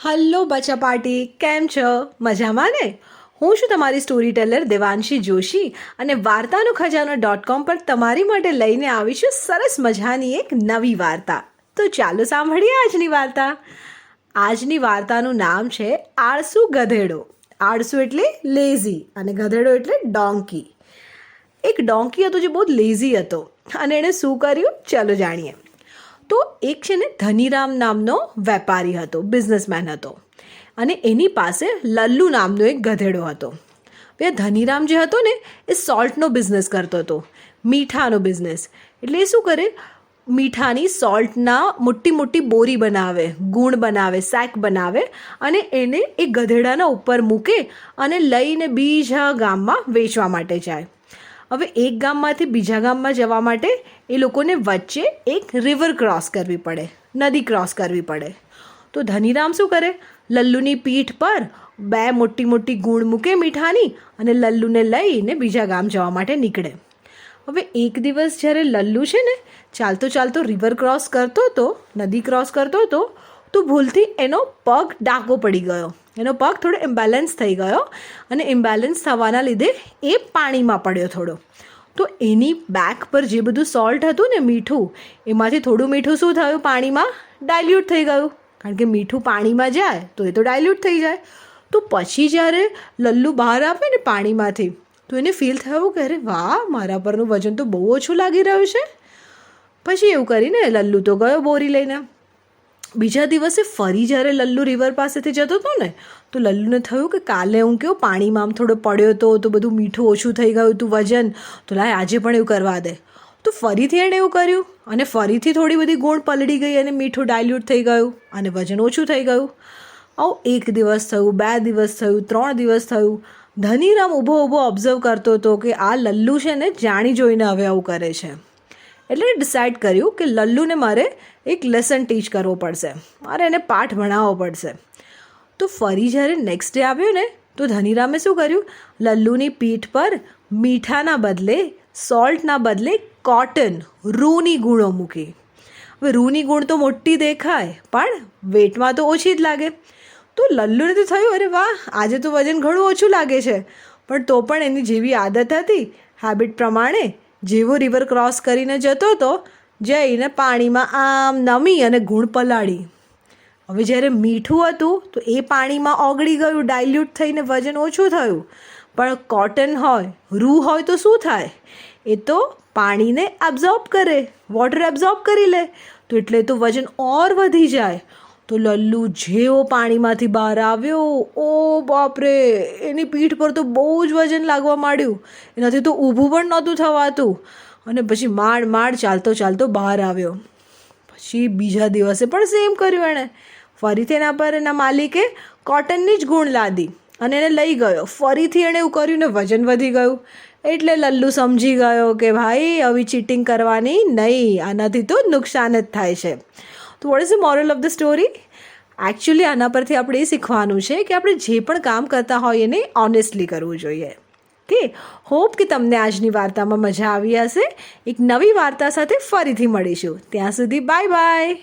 Hello બચ્ચા party, કેમ છો? મજામાં ને? હું છું તમારી સ્ટોરી ટેલર દેવાંશી જોશી અને વાર્તાનો ખજાનો.com પર તમારી માટે લઈને આવી છું સરસ મજાની એક નવી વાર્તા. તો ચાલો સાંભળીએ આજની વાર્તા. આજની વાર્તાનું નામ છે આળસુ ગધેડો. આળસુ એટલે લેઝી અને ગધેડો એટલે ડોંકી. એક ડોંકી હતો જે બહુ લેઝી હતો અને એણે શું કર્યું, ચાલો જાણીએ. તો એક છે ને ધનીરામ નામનો વેપારી હતો, બિઝનેસમેન હતો, અને એની પાસે લલ્લુ નામનો એક ગધેડો હતો. હવે ધનીરામ જે હતો ને એ સોલ્ટનો બિઝનેસ કરતો હતો, મીઠાનો બિઝનેસ. એટલે એ શું કરે, મીઠાની સોલ્ટના મોટી મોટી બોરી બનાવે, ગુણ બનાવે, સેક બનાવે અને એને એ ગધેડાના ઉપર મૂકે અને લઈને બીજા ગામમાં વેચવા માટે જાય. હવે એક ગામમાંથી બીજા ગામમાં જવા માટે એ લોકોને વચ્ચે એક રિવર ક્રોસ કરવી પડે, નદી ક્રોસ કરવી પડે. તો ધનીરામ શું કરે, લલ્લુની પીઠ પર બે મોટી મોટી ગુણ મૂકે મીઠાની અને લલ્લુને લઈને બીજા ગામ જવા માટે નીકળે. હવે એક દિવસ જ્યારે લલ્લુ છે ને ચાલતો ચાલતો રિવર ક્રોસ કરતો હતો, નદી ક્રોસ કરતો હતો, તો ભૂલથી એનો પગ ડાઘો પડી ગયો. એનો પગ થોડો ઇમ્બેલેન્સ થઈ ગયો અને ઇમ્બેલેન્સ થવાના લીધે એ પાણીમાં પડ્યો થોડો. તો એની બેક પર જે બધું સોલ્ટ હતું ને, મીઠું, એમાંથી થોડું મીઠું શું થયું, પાણીમાં ડાયલ્યુટ થઈ ગયું. કારણ કે મીઠું પાણીમાં જાય તો એ તો ડાયલ્યુટ થઈ જાય. તો પછી જ્યારે લલ્લુ બહાર આવે ને પાણીમાંથી, તો એને ફીલ થયું કે અરે વાહ, મારા પરનું વજન તો બહુ ઓછું લાગી રહ્યું છે. પછી એવું કરીને લલ્લુ તો ગયો બોરી લઈને. બીજા દિવસે ફરી જ્યારે લલ્લુ રિવર પાસેથી જતો હતો ને, તો લલ્લુને થયું કે કાલે હું કેવું પાણીમાં આમ થોડો પડ્યો હતો, તો બધું મીઠું ઓછું થઈ ગયું હતું, વજન, તો લાય આજે પણ એવું કરવા દે. તો ફરીથી એણે એવું કર્યું અને ફરીથી થોડી બધી ગુણ પલળી ગઈ અને મીઠું ડાયલ્યુટ થઈ ગયું અને વજન ઓછું થઈ ગયું. આવું એક દિવસ થયું, 2 દિવસ થયું, 3 દિવસ થયું. ધનીરામ ઊભો ઊભો ઓબ્ઝર્વ કરતો હતો કે આ લલ્લુ છે ને જાણી જોઈને હવે આવું કરે છે. એટલે ડિસાઇડ કર્યું કે લલ્લુને મારે એક લેસન ટીચ કરવો પડશે, મારે એને પાઠ ભણાવવો પડશે. તો ફરી જ્યારે નેક્સ્ટ ડે આવ્યો ને, તો ધનીરામે શું કર્યું, લલ્લુની પીઠ પર મીઠાના બદલે, સોલ્ટના બદલે કોટન, રૂની ગુણો મૂકી. હવે રૂની ગુણ તો મોટી દેખાય પણ વેટમાં તો ઓછી જ લાગે. તો લલ્લુને તો થયું અરે વાહ, આજે તો વજન ઘણું ઓછું લાગે છે. પણ તો પણ એની જેવી આદત હતી, હેબિટ પ્રમાણે જેવો રિવર ક્રોસ કરીને જતો હતો, જઈને પાણીમાં આમ નમી અને ગુણ પલાળી. હવે જ્યારે મીઠું હતું તો એ પાણીમાં ઓગળી ગયું, ડાયલ્યુટ થઈને વજન ઓછું થયું. પણ કોટન હોય, રૂ હોય તો શું થાય, એ તો પાણીને એબ્ઝોર્બ કરે, વોટર એબ્ઝોર્બ કરી લે, તો એટલે તો વજન ઓર વધી જાય. તો લલ્લુ જેવો પાણીમાંથી બહાર આવ્યો, ઓ બાપરે, એની પીઠ પર તો બહુ જ વજન લાગવા માંડ્યું, એનાથી તો ઊભું પણ નહોતું થવાતું. અને પછી માંડ ચાલતો ચાલતો બહાર આવ્યો. પછી બીજા દિવસે પણ સેમ કર્યું એણે. ફરીથી એના પર એના માલિકે કોટનની જ ગુણ લાદી અને એને લઈ ગયો. ફરીથી એણે એવું કર્યું ને વજન વધી ગયું. એટલે લલ્લુ સમજી ગયો કે ભાઈ આવી ચીટિંગ કરવાની નહીં, આનાથી તો નુકસાન જ થાય છે. તો what is the moral of the story? Actually આના પરથી આપણે એ શીખવાનું છે કે આપણે જે પણ કામ કરતા હોય એને ઓનેસ્ટલી કરવું જોઈએ. કે હોપ કે તમને આજની વાર્તામાં મજા આવી હશે. એક નવી વાર્તા સાથે ફરીથી મળીશું. ત્યાં સુધી બાય બાય.